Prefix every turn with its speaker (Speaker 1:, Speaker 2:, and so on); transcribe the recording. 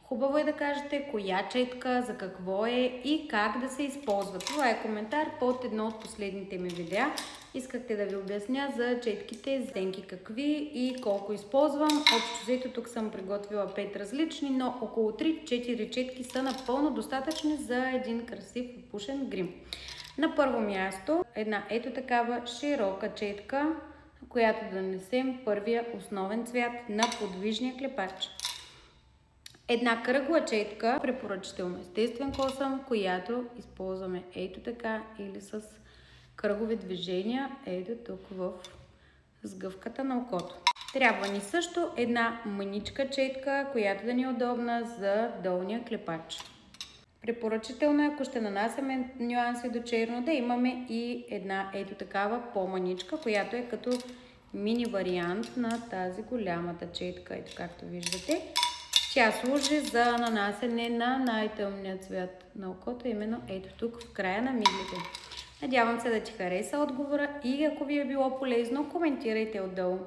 Speaker 1: Хубаво е да кажете коя четка, за какво е и как да се използва. Това е коментар под едно от последните ми видеа. Искахте да ви обясня за четките, зенки какви и колко използвам. Общо взето тук съм приготвила 5 различни, но около 3-4 четки са напълно достатъчни за един красив пушен грим. На първо място една ето такава широка четка, на която да нанесем първия основен цвят на подвижния клепач. Една кръгла четка, препоръчително естествен косъм, която използваме ето така или с кръгови движения, ето тук в сгъвката на окото. Трябва ни също една мъничка четка, която да ни е удобна за долния клепач. Препоръчително е, ако ще нанасяме нюанси до черно, да имаме и една ето такава по-маничка, която е като мини вариант на тази голямата четка, ето както виждате. Тя служи за нанасене на най-тъмния цвят на окото, именно ето тук в края на миглите. Надявам се да ти хареса отговора и ако ви е било полезно, коментирайте отдолу.